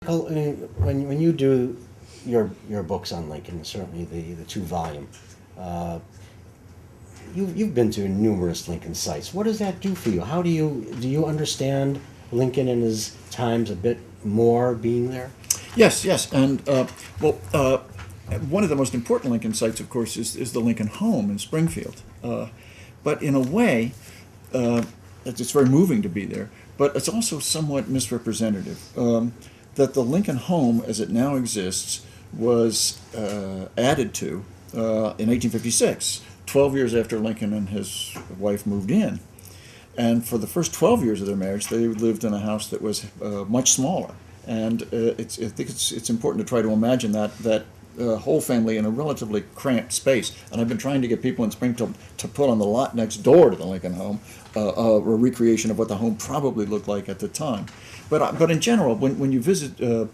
When you do your books on Lincoln, certainly the two volume, you've been to numerous Lincoln sites. What does that do for you? How do you understand Lincoln and his times a bit more being there? Yes, yes, and one of the most important Lincoln sites, of course, is the Lincoln home in Springfield. But in a way, it's very moving to be there. But it's also somewhat misrepresentative. That the Lincoln home, as it now exists, was added to in 1856, 12 years after Lincoln and his wife moved in. And for the first 12 years of their marriage, they lived in a house that was much smaller. And I think it's important to try to imagine that whole family in a relatively cramped space. And I've been trying to get people in Springfield to put on the lot next door to the Lincoln home a recreation of what the home probably looked like at the time. But in general, when you visit, for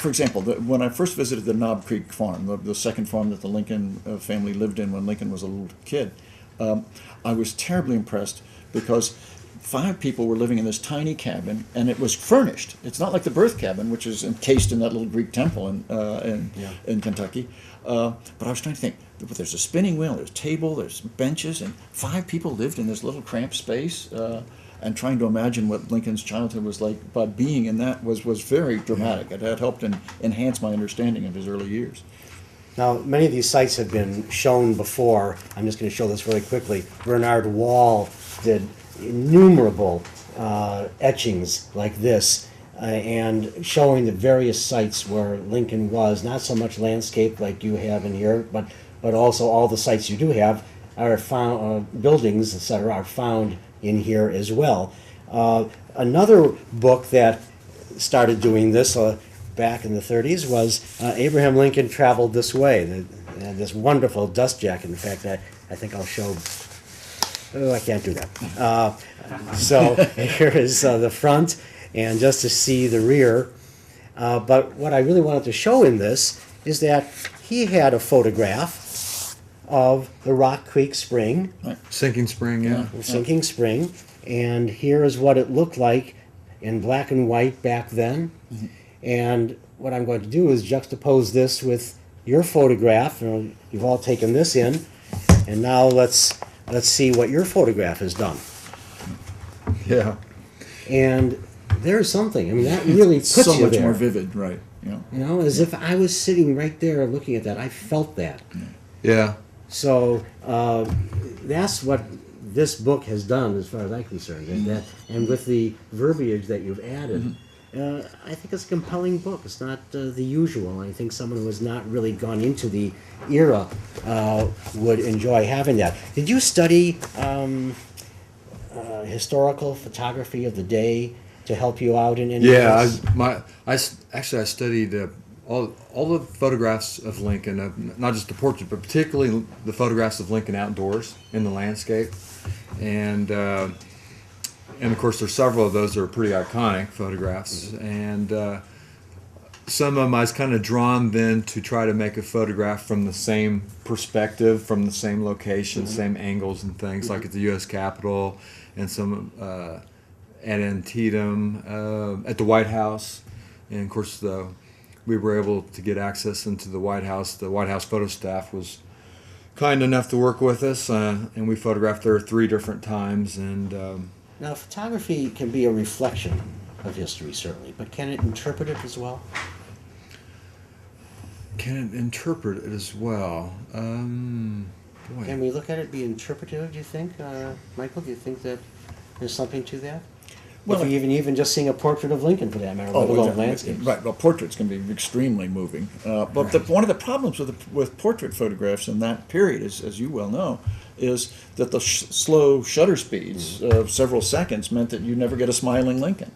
example, when I first visited the Knob Creek farm, the second farm that the Lincoln family lived in when Lincoln was a little kid, I was terribly impressed because 5 people were living in this tiny cabin, and it was furnished. It's not like the birth cabin, which is encased in that little Greek temple in Kentucky. But I was trying to think, there's a spinning wheel, there's a table, there's benches, and 5 people lived in this little cramped space. And trying to imagine what Lincoln's childhood was like by being in that was very dramatic. It had helped enhance my understanding of his early years. Now, many of these sites have been shown before. I'm just going to show this very quickly. Bernard Wall did innumerable etchings like this, and showing the various sites where Lincoln was, not so much landscape like you have in here, but also all the sites you do have are found, buildings, etc., are found in here as well. Another book that started doing this back in the 30s was Abraham Lincoln Traveled This Way, this wonderful dust jacket. In fact, I think I'll show. Oh, I can't do that. So here is the front, and just to see the rear. But what I really wanted to show in this is that he had a photograph of the Rock Creek Spring. Sinking spring, yeah. Sinking spring. And here is what it looked like in black and white back then. Mm-hmm. And what I'm going to do is juxtapose this with your photograph. You've all taken this in. And now let's see what your photograph has done. Yeah. And there's something. I mean, that really puts so you much there. more vivid, right? Yeah. You know, as if I was sitting right there looking at that. I felt that. Yeah. So that's what this book has done, as far as I'm concerned. And with the verbiage that you've added, I think it's a compelling book. It's not the usual. I think someone who has not really gone into the era would enjoy having that. Did you study historical photography of the day to help you out in any ways? I studied all the photographs of Lincoln, not just the portrait, but particularly the photographs of Lincoln outdoors in the landscape, and of course there's several of those that are pretty iconic photographs, and some of them I was kind of drawn then to try to make a photograph from the same perspective, from the same location, same angles and things, like at the U.S. Capitol, and some at Antietam, at the White House, and of course we were able to get access into the White House. The White House photo staff was kind enough to work with us, and we photographed there 3 different times. And now, photography can be a reflection of history, certainly, but can it interpret it as well? Can it interpret it as well? Boy. Can we look at it be interpretive, do you think? Michael, do you think that there's something to that? Well, if even just seeing a portrait of Lincoln, for that matter, let alone landscapes. Right. Well, portraits can be extremely moving. But one of the problems with portrait photographs in that period, as you well know, is that the slow shutter speeds of several seconds meant that you never get a smiling Lincoln.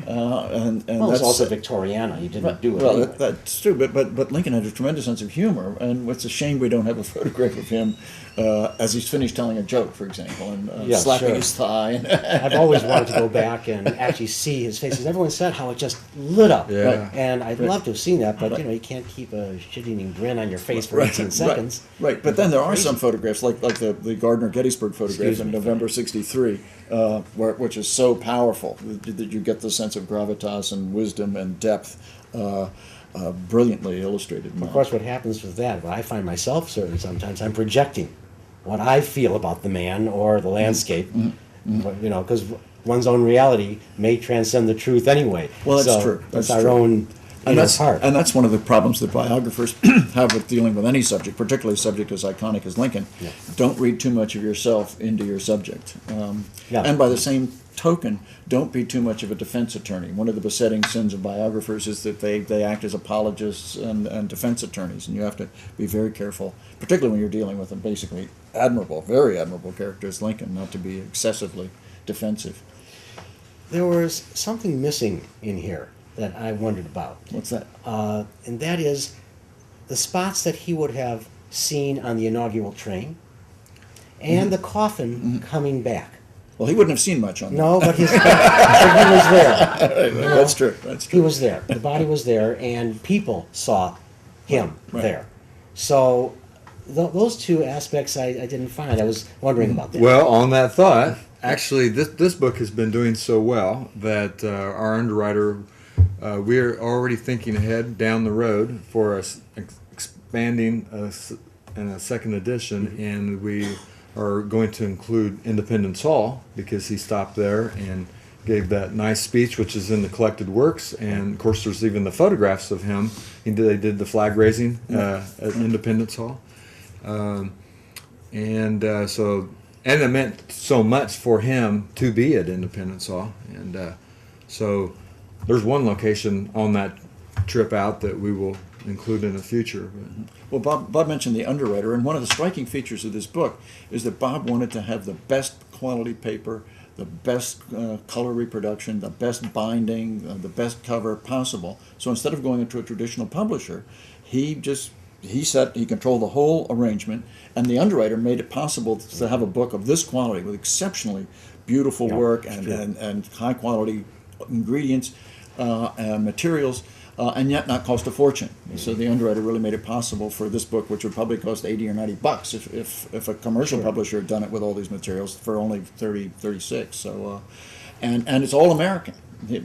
And well, it's also Victoriana. You didn't do it. Well, anyway. that's true. But Lincoln had a tremendous sense of humor, and it's a shame we don't have a photograph of him as he's finished telling a joke, for example, and Yeah, slapping sure. his thigh. And I've always wanted to go back and actually see his face. 'Cause everyone said how it just lit up. Yeah. Right. And I'd love to have seen that, but you can't keep a shit-eating grin on your face for 18 seconds. Right. But then there are some photographs, like the Gardner-Gettysburg photograph Excuse in me. November '63, which is so powerful that you get the sense of gravitas and wisdom and depth, brilliantly illustrated. Of course, what happens with that, what I find myself certain sometimes, I'm projecting what I feel about the man or the landscape, because one's own reality may transcend the truth anyway. Well, that's So true. That's That's our true. own inner part. And that's one of the problems that biographers have with dealing with any subject, particularly a subject as iconic as Lincoln. Yeah. Don't read too much of yourself into your subject. Yeah. And by the same token, don't be too much of a defense attorney. One of the besetting sins of biographers is that they act as apologists and defense attorneys, and you have to be very careful, particularly when you're dealing with a basically very admirable character as Lincoln, not to be excessively defensive. There was something missing in here that I wondered about. What's that? And that is the spots that he would have seen on the inaugural train and the coffin coming back. Well, he wouldn't have seen much on No, but, but he was there. that. That's true. That's He true. was there. The body was there, and people saw him Right. there. So those two aspects I didn't find. I was wondering about that. Well, on that thought, actually, this book has been doing so well that our underwriter, we're already thinking ahead down the road for us expanding in a second edition, and we are going to include Independence Hall because he stopped there and gave that nice speech, which is in the collected works, and of course there's even the photographs of him. They did the flag raising at Independence Hall, so it meant so much for him to be at Independence Hall, and so there's one location on that trip out that we will include in the future. Well, Bob mentioned the underwriter, and one of the striking features of this book is that Bob wanted to have the best quality paper, the best color reproduction, the best binding, the best cover possible. So instead of going into a traditional publisher, he controlled the whole arrangement, and the underwriter made it possible to have a book of this quality with exceptionally beautiful work and high quality ingredients and materials. And yet not cost a fortune. So the underwriter really made it possible for this book, which would probably cost $80 or $90 if a commercial publisher had done it with all these materials for only 36. So, and it's all American.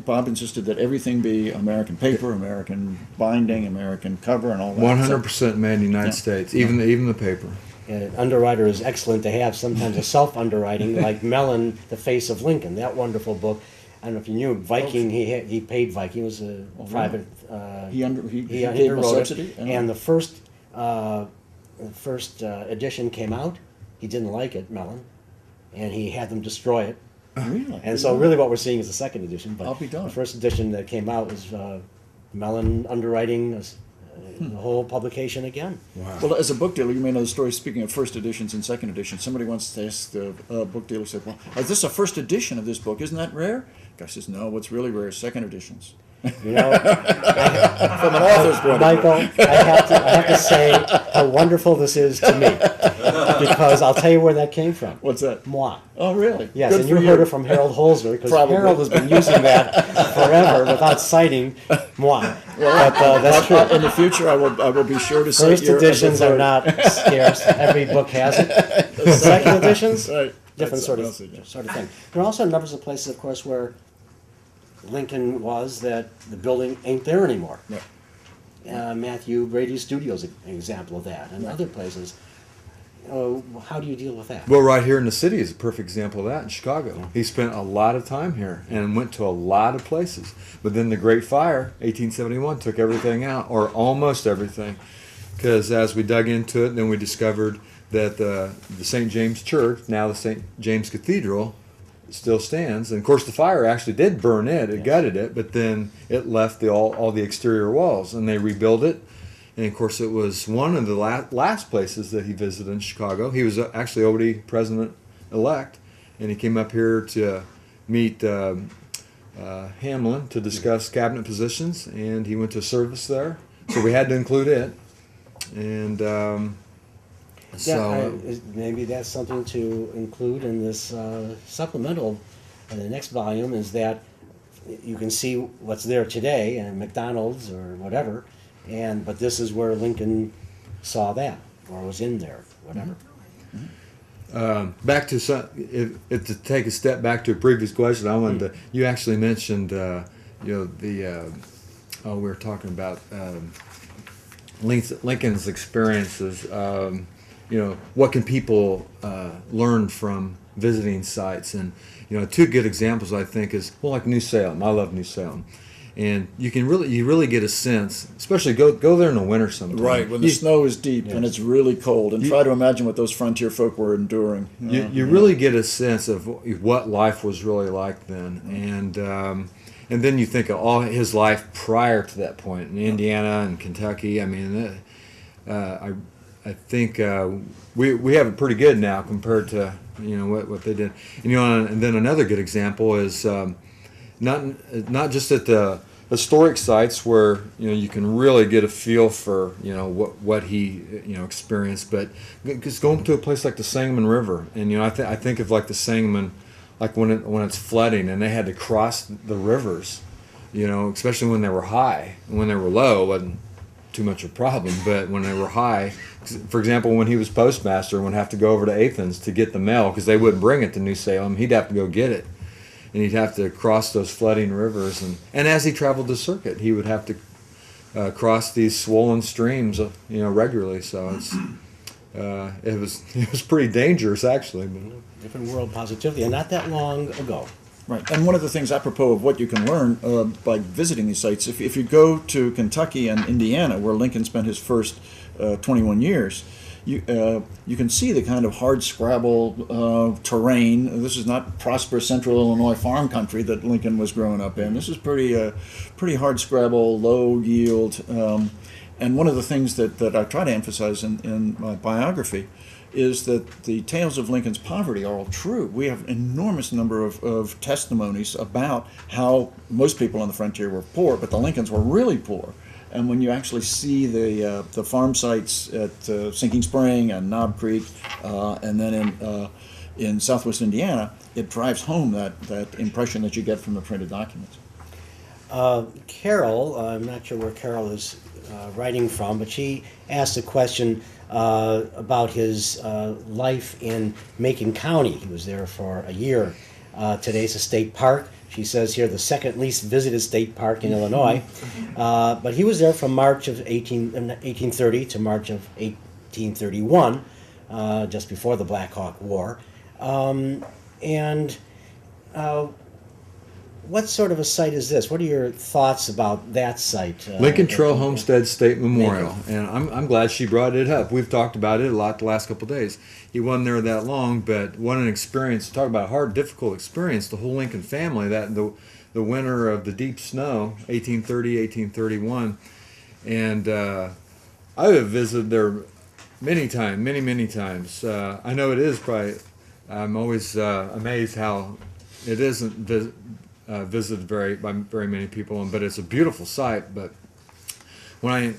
Bob insisted that everything be American paper, American binding, American cover, and all that. 100% made in the United States, even the paper. And underwriter is excellent to have. Sometimes a self-underwriting, like Mellon, The Face of Lincoln, that wonderful book. I don't know if you knew Viking. He paid Viking. It was a private. He gave him a underwrote subsidy? it. And the first edition came out. He didn't like it, Mellon, and he had them destroy it. Really? And so, really, what we're seeing is the second edition. But I'll be darned. the first edition that came out was Mellon underwriting the whole publication again. Wow. Well, as a book dealer, you may know the story. Speaking of first editions and second editions, somebody once asked the book dealer, said, "Well, is this a first edition of this book? Isn't that rare?" The guy says, "No, what's really rare is second editions." You know, From an author's point of Michael, I have to say how wonderful this is to me, because I'll tell you where that came from. What's that? Moi. Oh, really? Yes, Good and for you heard it from Harold Holzer, because Probably. Harold has been using that forever without citing moi. But that's true. In the future, I will be sure to cite First your editions are authority. not scarce. Every book has it. Second editions, Right. different That's sort of something else, sort of thing. There are also numbers of places, of course, where Lincoln was that the building ain't there anymore. Yeah. Matthew Brady's studio is an example of that, and other places. How do you deal with that? Well, right here in the city is a perfect example of that in Chicago. He spent a lot of time here and went to a lot of places. But then the Great Fire, 1871, took everything out, or almost everything. Because as we dug into it, then we discovered that the St. James Church, now the St. James Cathedral, still stands. And of course the fire actually did burn it, it gutted it, but then it left all the exterior walls, and they rebuilt it. And of course it was one of the last places that he visited in Chicago. He was actually already president-elect, and he came up here to meet Hamlin to discuss cabinet positions, and he went to service there. So we had to include it. And So Maybe that's something to include in this supplemental. The next volume is that you can see what's there today and McDonald's or whatever, but this is where Lincoln saw that or was in there, whatever. back to some, if to take a step back to a previous question, I wanted to. You actually mentioned, we were talking about Lincoln's experiences. What can people learn from visiting sites? And two good examples I think is like New Salem. I love New Salem. And you really get a sense, especially go there in the winter sometime. Right, when the snow is deep and it's really cold, and try to imagine what those frontier folk were enduring. You really get a sense of what life was really like then, and then you think of all his life prior to that point in Indiana and Kentucky. I mean, I think we have it pretty good now compared to what they did. And then another good example is not just at the historic sites where you can really get a feel for what he experienced, but just going to a place like the Sangamon River, and I think of like the Sangamon, like when it's flooding and they had to cross the rivers, especially when they were high. When they were low, it wasn't too much of a problem, but when they were high, for example, when he was postmaster and would have to go over to Athens to get the mail because they wouldn't bring it to New Salem, he'd have to go get it. And he'd have to cross those flooding rivers, and as he traveled the circuit, he would have to cross these swollen streams, regularly. So it was pretty dangerous, actually. Different world positively, and not that long ago. Right, and one of the things apropos of what you can learn by visiting these sites, if you go to Kentucky and Indiana, where Lincoln spent his first 21 years, you can see the kind of hard scrabble terrain. This is not prosperous central Illinois farm country that Lincoln was growing up in. This is pretty hard scrabble, low yield. And one of the things that I try to emphasize in my biography is that the tales of Lincoln's poverty are all true. We have an enormous number of testimonies about how most people on the frontier were poor, but the Lincolns were really poor. And when you actually see the farm sites at Sinking Spring and Knob Creek, and then in Southwest Indiana, it drives home that impression that you get from the printed documents. Carol, I'm not sure where Carol is writing from, but she asked a question about his life in Macon County. He was there for a year. Today's a state park. She says here the second least visited state park in Illinois. But he was there from March of 1830 to March of 1831, just before the Black Hawk War. What sort of a site is this? What are your thoughts about that site? Lincoln Trail Homestead State Memorial, and I'm glad she brought it up. We've talked about it a lot the last couple of days. He wasn't there that long, but what an experience! Talk about a hard, difficult experience. The whole Lincoln family, that the winter of the deep snow, 1830, 1831, and I have visited there many times. I know it is probably. I'm always amazed how it isn't visited by very many people, but it's a beautiful site. But when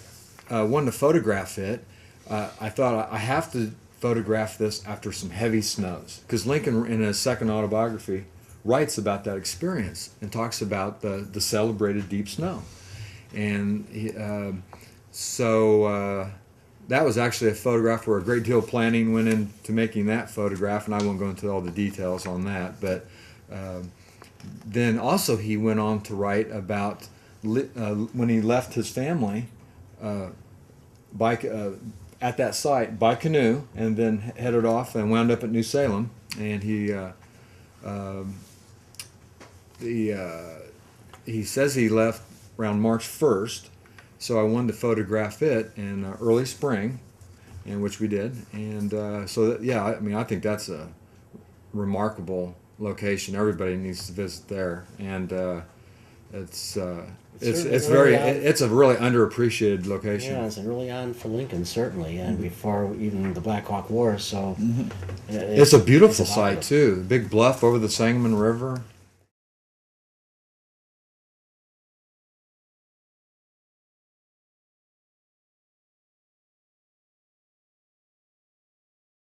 I wanted to photograph it, I thought I have to photograph this after some heavy snows, because Lincoln, in his second autobiography, writes about that experience and talks about the celebrated deep snow, and so that was actually a photograph where a great deal of planning went into making that photograph, and I won't go into all the details on that, but. Then also he went on to write about when he left his family at that site by canoe, and then headed off and wound up at New Salem. And he says he left around March 1st, so I wanted to photograph it in early spring, and which we did. And I think that's a remarkable location. Everybody needs to visit there, and it's a really underappreciated location. Yeah, it's early on for Lincoln, certainly, and before even the Black Hawk War. So it's a beautiful site too. The big bluff over the Sangamon River.